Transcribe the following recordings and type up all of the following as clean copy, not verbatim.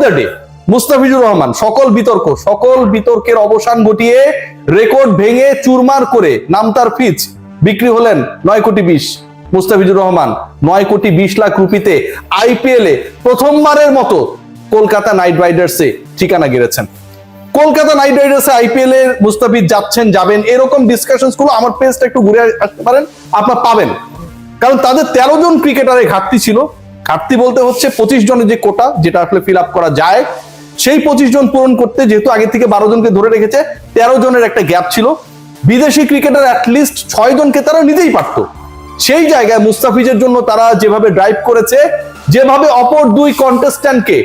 The day Mustafizur Rahman সকল বিতর্কের অবসান ঘটিয়ে রেকর্ড ভেঙে চুরমার করে নামতার ফিজ বিক্রি হলেন 9,20,00,000। মুস্তাফিজুর রহমান 9,20,00,000 রুপিতে আইপিএল এ প্রথমবারের মতো কলকাতা নাইট রাইডার্সে ঠিকানা গেড়েছেন। কলকাতা নাইট রাইডার্সে আইপিএল এর মুস্তাফিজ যাবেন এরকম ডিসকাশনস গুলো আমার পেজটা একটু ঘুরে আসতে পারেন, আপনারা পাবেন। কারণ তাদের 13 জন ক্রিকেটারের ঘাটতি ছিল। ঘাটতি বলতে হচ্ছে 25 জনের যে কোটা, যেটা আসলে ফিল আপ করা যায়, সেই 25 জন পূরণ করতে যেহেতু আগে থেকে 12 জনকে ধরে রেখেছে, 13 জনের একটা গ্যাপ ছিল। বিদেশি ক্রিকেটার অ্যাটলিস্ট 6 জনকে তারা নিতেই পারত। সেই জায়গায় মুস্তাফিজের জন্য তারা যেভাবে ড্রাইভ করেছে, যেভাবে অপর দুই কন্টেস্ট্যান্টকে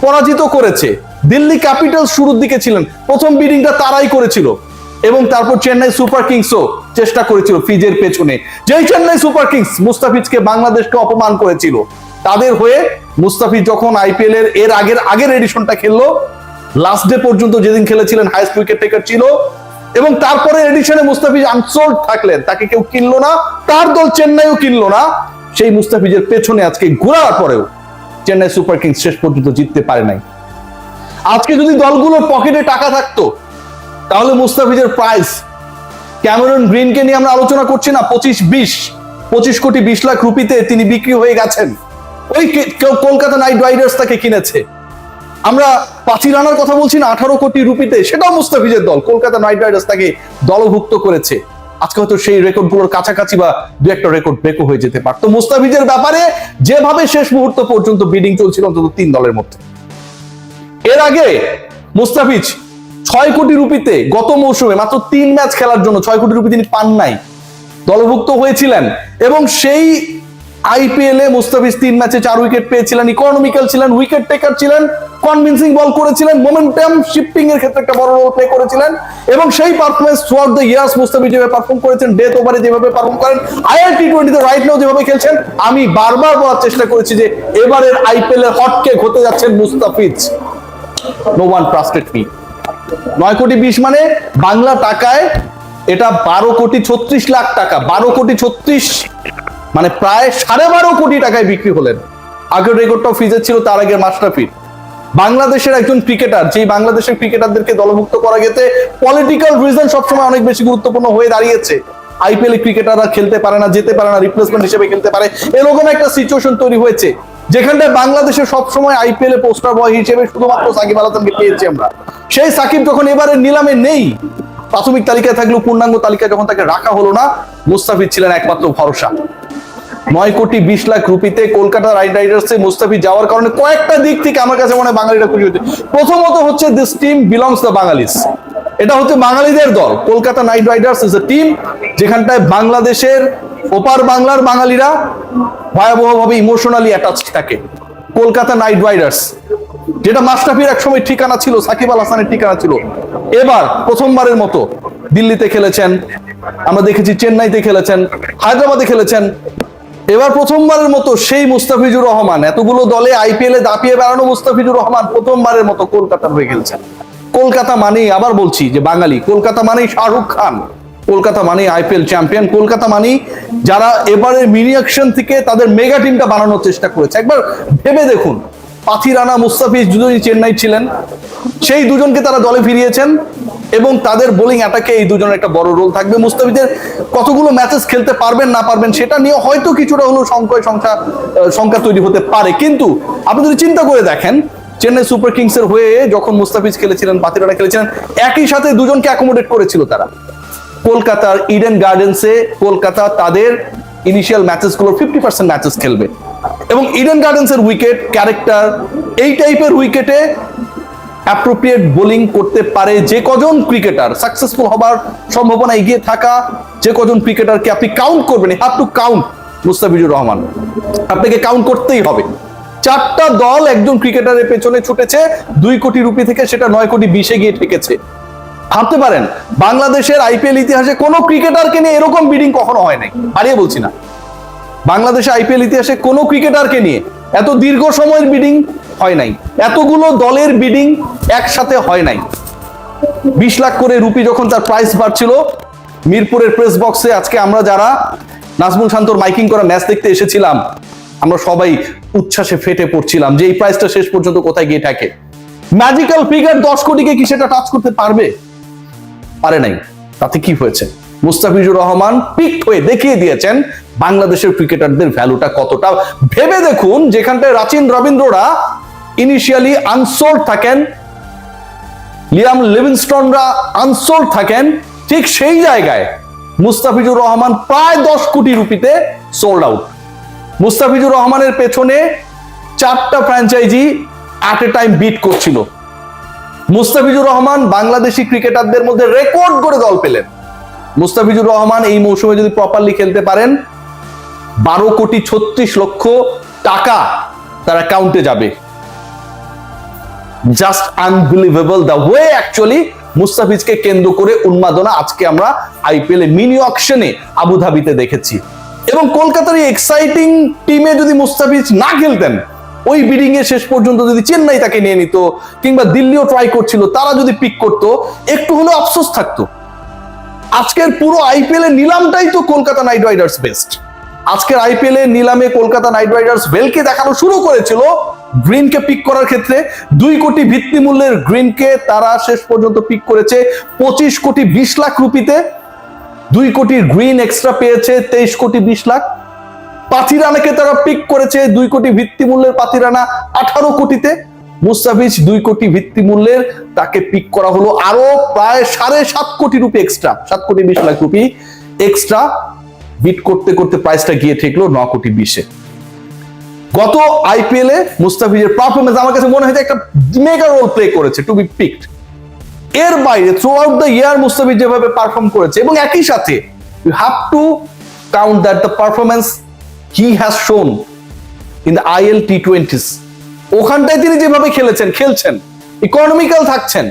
পরাজিত করেছে, দিল্লি ক্যাপিটালস শুরুর দিকে ছিলেন, প্রথম বিডিংটা তারাই করেছিল, এবং তারপর চেন্নাই সুপার কিংসও চেষ্টা করেছিল ফিজের পেছনে। যেই চেন্নাই সুপার কিংস মুস্তাফিজকে বাংলাদেশকে অপমান করেছিল, তাদের হয়ে মুস্তাফিজ যখন আইপিএল এর আগের এডিশনটা খেললো, লাস্ট ডে পর্যন্ত যেদিন খেলেছিলেন হাইয়েস্ট উইকেট টেকার ছিল, এবং তারপরে এডিশনে মুস্তাফিজ আনসোল্ড থাকলেন, তাকে কেউ কিনলো না, তার দল চেন্নাইও কিনলো না। সেই মুস্তাফিজের পেছনে আজকে ঘোরার পরেও চেন্নাই সুপার কিংস শেষ পর্যন্ত জিততে পারে নাই। আজকে যদি দলগুলোর পকেটে টাকা থাকতো, তাহলে মুস্তাফিজের প্রাইস, ক্যামেরন গ্রিনকে নিয়ে আমরা আলোচনা করছি না, 25,20,00,000 রুপিতে তিনি বিক্রি হয়ে গেছেন। ওই কলকাতা নাইট রাইডার্স তাকে কিনেছে। আমরা পাঁচি রানার কথা বলছি না, 18 কোটি রুপিতে, সেটাও মুস্তাফিজের দল, কলকাতা নাইট রাইডার্স তাকে দলভুক্ত করেছে। আজকে হয়তো সেই রেকর্ডগুলোর কাছাকাছি বা দু একটা রেকর্ড ব্রেকও হয়ে যেতে পারতো। মুস্তাফিজের ব্যাপারে যেভাবে শেষ মুহূর্ত পর্যন্ত বিডিং চলছিল অন্তত 3 দলের মধ্যে। এর আগে মুস্তাফিজ 6 কোটি রুপিতে গত মৌসুমে মাত্র 3 ম্যাচ খেলার জন্য 6 কোটি রুপি তিনি পান নাই, দলভুক্ত হয়েছিলেন। এবং সেই আইপিএল এ মুস্তাফিজ 3 ম্যাচে 4 উইকেট পেয়েছিলেন, ইকোনমিক্যাল ছিলেন, উইকেট টেকার ছিলেন, কনভিন্সিং বল করেছিলেন, মোমেন্টাম শিফটিং এর ক্ষেত্রে একটা বড় রোল প্লে করেছিলেন। এবং সেই performance through out the years Mustafiz যেভাবে পারফর্ম করেছেন, ডেথ ওভারে যেভাবে পারফর্ম করেন, IL-T20 তে রাইট নাও যেভাবে খেলছেন, আমি বারবার বলার চেষ্টা করেছি যে এবারের আইপিএল এর হটকেক হতে যাচ্ছেন Mustafiz. No one trusted me. 9,20,00,000 মানে বাংলা টাকায় এটা 12,36,00,000 টাকা। 12,36,00,000 মানে প্রায় 12.5 কোটি টাকায় বিক্রি হলেন। আগের রেকর্ডটাও ফিজের ছিল, তার আগে মাশরাফির। বাংলাদেশের একজন ক্রিকেটার, যেই বাংলাদেশের ক্রিকেটারদেরকে দলভুক্ত করা গেছে, পলিটিক্যাল রিজন সবসময় অনেক বেশি গুরুত্বপূর্ণ হয়ে দাঁড়িয়েছে। আইপিএল ক্রিকেটাররা খেলতে পারে না, যেতে পারে না, রিপ্লেসমেন্ট হিসেবে খেলতে পারে, এরকম একটা সিচুয়েশন তৈরি হয়েছে, যেখানটায় বাংলাদেশে সবসময় আইপিএল এ পোস্টার বয় হিসেবে শুধুমাত্র সাকিব আল হাসানকে পেয়েছি আমরা। সেই সাকিব যখন এবারে নিলামে নেই, প্রাথমিক তালিকায় থাকলেও পূর্ণাঙ্গ তালিকায় যখন তাকে রাখা হলো না, মুস্তাফিজ ছিলেন একমাত্র ভরসা। 9,20,00,000 রুপিতে কলকাতা নাইট রাইডার্সে মুস্তাফিজ যাওয়ার কারণে কয়েকটা দিক থেকে আমার কাছে মনে হয় বাঙালিরা খুশি হচ্ছে। প্রথমত হচ্ছে দিস টিম বিলংস দ্য বাঙালিস, এটা হচ্ছে বাঙালিদের দল। Kolkata Knight Riders is a team যেখানটায় বাংলাদেশের ওপার বাংলার বাঙালিরা ভয়াবহভাবে ইমোশনালি অ্যাটাচড থাকে। কলকাতা নাইট রাইডার্স, যেটা মাশরাফির একসময় ঠিকানা ছিল, সাকিব আল হাসানের ঠিকানা ছিল, এবার প্রথমবারের মতো দিল্লিতে খেলেছেন, আমরা দেখেছি চেন্নাইতে খেলেছেন, হায়দ্রাবাদে খেলেছেন। এবার প্রথমবারের মতো সেই মুস্তাফিজুর রহমান, এতগুলো দলে আইপিএল এ দাপিয়ে বেড়ানো মুস্তাফিজুর রহমান প্রথমবারের মতো কলকাতার হয়ে খেলছেন। কলকাতা মানেই, আবার বলছি যে বাঙালি, কলকাতা মানেই শাহরুখ খান, কলকাতা মানেই আইপিএল চ্যাম্পিয়ন, কলকাতা মানেই যারা এবারে মিনি অ্যাকশন থেকে তাদের মেগা টিমটা বানানোর চেষ্টা করেছে। একবার ভেবে দেখুন, পাথি রানা, মুস্তাফিজ দুজনই চেন্নাই ছিলেন, সেই দুজনকে তারা দলে ফিরিয়েছেন, এবং তাদের বোলিং অ্যাটাকে এই দুজনের একটা বড় রোল থাকবে। মুস্তাফিজের কতগুলো ম্যাচেস খেলতে পারবেন না পারবেন সেটা নিয়ে হয়তো কিছুটা হলেও সংখ্যা তৈরি হতে পারে, কিন্তু আপনি যদি চিন্তা করে দেখেন, চেন্নাই সুপার কিংস এর হয়ে যখন মুস্তাফিজ খেলেছিলেন, পাথি রানা খেলেছিলেন, একই সাথে দুজনকে অ্যাকোমোডেট করেছিল তারা। কলকাতার ইডেন গার্ডেন্সে কলকাতা তাদের ইনিশিয়াল ম্যাচেসগুলোর 50% ম্যাচেস খেলবে, এবং ইডেন গার্ডেন্সের উইকেট, ক্যারেক্টার, এই টাইপের উইকেটে অ্যাপ্রোপ্রিয়েট বোলিং করতে পারে যে কজন ক্রিকেটার, সাকসেসফুল হবার সম্ভাবনা এগিয়ে থাকা যে কজন ক্রিকেটারকে আপনি কাউন্ট করবেন, have to count Mustafizur Rahman, আপনাকে কাউন্ট করতেই হবে। 4টা দল একজন ক্রিকেটারের পেছনে ছুটেছে 2 কোটি রুপি থেকে, সেটা 9,20,00,000 গিয়ে ঠেকেছে। ভাবতে পারেন, বাংলাদেশের আইপিএল ইতিহাসে কোনো ক্রিকেটারকে নিয়ে এরকম বিডিং কখনো হয় নাই, হারিয়ে বলছি না, বাংলাদেশে আইপিএল ইতিহাসে কোনো ক্রিকেটারকে নিয়ে এত দীর্ঘ সময়ের বিডিং হয় নাই, এতগুলো দলের বিডিং একসাথে হয় নাই। 20 লাখ করে রুপি যখন তার প্রাইস বাড়ছিল, মিরপুরের প্রেস বক্সে আজকে আমরা যারা নাজমুল শান্তর মাইকিং করা ম্যাচ দেখতে এসেছিলাম, আমরা সবাই উচ্ছ্বাসে ফেটে পড়ছিলাম যে এই প্রাইসটা শেষ পর্যন্ত কোথায় গিয়ে থাকে। ম্যাজিক্যাল ফিগার 10 কোটিকে কি সেটা টাচ করতে পারবে? পারে নাই। তাতে কি হয়েছে? মুস্তাফিজুর রহমান পিকড হয়ে দেখিয়ে দিয়েছেন বাংলাদেশের ক্রিকেটারদের ভ্যালুটা কতটা। ভেবে দেখুন, যেখানটায় রাচিন রবীন্দ্ররা ইনিশিয়ালি আনসোল্ড থাকেন, লিয়াম লিভিংস্টনরা আনসোল্ড থাকেন, ঠিক সেই জায়গায় মুস্তাফিজুর রহমান প্রায় 10 কোটি রুপিতে সোল্ড আউট। মুস্তাফিজুর রহমানের পেছনে 4টা franchise at a time bid করছিল। মুস্তাফিজুর রহমান বাংলাদেশি ক্রিকেটারদের মধ্যে রেকর্ড করে দল পেলেন। মুস্তাফিজুর রহমান এই মৌসুমে যদি প্রপারলি খেলতে পারেন, 12,36,00,000 টাকা তার অ্যাকাউন্টে যাবে। Just unbelievable the way actually মুস্তাফিজকে কেন্দ্র করে উন্মাদনা আজকে আমরা আইপিএল এ মিনি অকশনে আবুধাবিতে দেখেছি। এবং কলকাতার এই এক্সাইটিং টিমে যদি মুস্তাফিজ না খেলতেন, ওই বিডিং এ শেষ পর্যন্ত যদি চেন্নাই তাকে নিয়ে নিত, কিংবা দিল্লিও ট্রাই করছিল, তারা যদি পিক করতো, একটু হলেও আফসোস থাকতো। আজকের পুরো আইপিএল এর নিলামটাই তো কলকাতা নাইট রাইডার্স বেস্ট। আজকের আইপিএল এর নিলামে কলকাতা নাইট রাইডার্স ভেলকে দেখানো শুরু করেছিল গ্রিনকে পিক করার ক্ষেত্রে। 2 কোটি ভিত্তি মূল্যের গ্রিনকে তারা শেষ পর্যন্ত পিক করেছে 25,20,00,000 রুপিতে। 2 কোটি গ্রিন এক্সট্রা পেয়েছে 23,20,00,000। পাথিরানাকে তারা পিক করেছে 2 কোটি ভিত্তি মূল্যের পাথিরানা 18 কোটিতে। মুস্তাফিজ 2 কোটি ভিত্তি মূল্যের, তাকে পিক করা হলো আরো প্রায় 7.5 crore rupee extra, 7,20,00,000 rupee extra. Bid করতে করতে প্রাইসটা গিয়ে ঠেকলো 9,20,00,000-এ। গত আইপিএল এ মুস্তাফিজের পারফরমেন্স আমার কাছে মনে হয় একটা মেগা রোল প্লে করেছে টু বি পিকড। এর বাইরে throughout the year Mustafiz যেভাবে পারফর্ম করেছে, এবং একই সাথে you have to count that the performance he has shown in the IL টি20s, ওখানটায় তিনি যেভাবে খেলছেন, ইকোনমিক্যাল থাকছেন।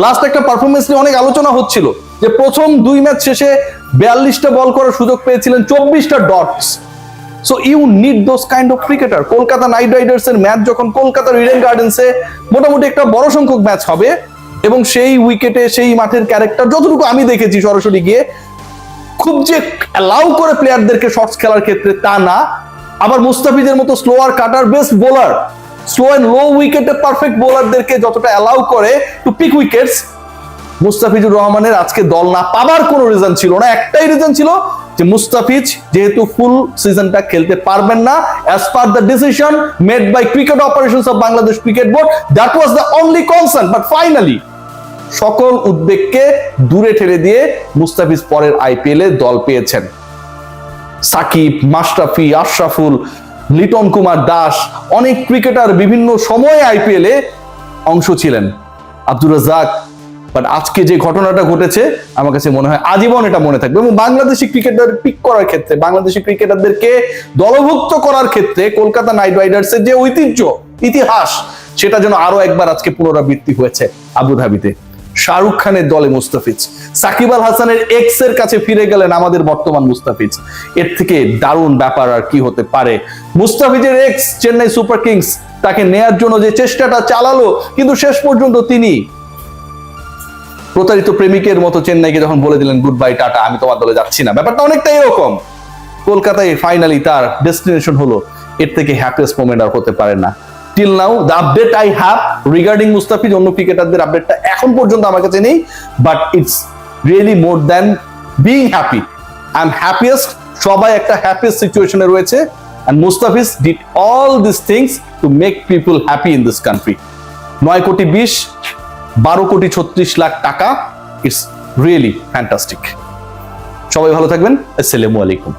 লাস্ট একটা পারফরমেন্স নিয়ে অনেক আলোচনা হচ্ছিল যে প্রথম 2 ম্যাচ শেষে 42টা বল করার সুযোগ পেয়েছিলেন, 24টা dots. So you need those kind of cricketer. Kolkata Knight Riders এর ম্যাচ যখন কলকাতার ইডেন গার্ডেন্সে মোটামুটি একটা বড় সংখ্যক ম্যাচ হবে, এবং সেই উইকেটে সেই মাঠের ক্যারেক্টার যতটুকু আমি দেখেছি সরাসরি গিয়ে, খুব যে অ্যালাউ করে প্লেয়ারদেরকে শর্টস খেলার ক্ষেত্রে তা না। আবার মুস্তাফিজের মতো slower cutter best bowler, slow and low উইকেটে পারফেক্ট বোলারদেরকে যতটা অ্যালাউ করে টু পিক উইকেটস, মুস্তাফিজুর রহমানের আজকে দল না পাবার কোনো রিজন ছিল না। একটাই রিজন ছিল যে মুস্তাফিজ যেহেতু ফুল সিজনটা খেলতে পারবেন না, as per the decision made by cricket operations of Bangladesh cricket board, that was the only concern. But finally সকল উদ্বেগকে দূরে ঠেলে দিয়ে মুস্তাফিজ পরের আইপিএল এ দল পেয়েছেন। সাকিব, মাশরাফি, আশরাফুল, লিটন কুমার দাস, অনেক ক্রিকেটার বিভিন্ন সময়ে আইপিএল এ অংশ ছিলেন, আব্দুর রাজ্জাক। বাট আজকে যে ঘটনাটা ঘটেছে আমার কাছে মনে হয় আজীবন এটা মনে থাকবে। এবং বাংলাদেশি ক্রিকেটার পিক করার ক্ষেত্রে, বাংলাদেশি ক্রিকেটারদেরকে দলভুক্ত করার ক্ষেত্রে কলকাতা নাইট রাইডার্সের যে ঐতিহ্য, ইতিহাস, সেটা যেন আরো একবার আজকে পুনরাবৃত্তি হয়েছে আবুধাবিতে। শাহরুখ খানের দলে মুস্তাফিজ, সাকিব আল হাসানের এক্স এর কাছে ফিরে গেলেন আমাদের বর্তমান মুস্তাফিজ। এর থেকে দারুণ ব্যাপার আর কি হতে পারে? মুস্তাফিজের এক্স চেন্নাই সুপার কিংস তাকে নেয়ার জন্য যে চেষ্টাটা চালালো, কিন্তু শেষ পর্যন্ত তিনি প্রতারিত প্রেমিকের মতো চেন্নাইকে যখন বলে দিলেন গুড বাই, টাটা, আমি তোমার দলে যাচ্ছি না। ব্যাপারটা অনেকটা এরকম। কলকাতায় ফাইনালি তার ডেস্টিনেশন হলো, এর থেকে হ্যাপিয়েস্ট মোমেন্ট আর হতে পারে না। Till now the update I have regarding Mustafiz, অন্য ক্রিকেটারদের আপডেটটা এখন পর্যন্ত আমার কাছে নেই, but it's really more than being happy, I am happiest. সবাই একটা হ্যাপিয়েস্ট সিচুয়েশনে রয়েছে, and Mustafiz did all these things to make people happy in this country. 9,20,00,000, 12,36,00,000 টাকা, ইটস রিয়েলি ফ্যান্টাস্টিক। সবাই ভালো থাকবেন। আসসালামু আলাইকুম।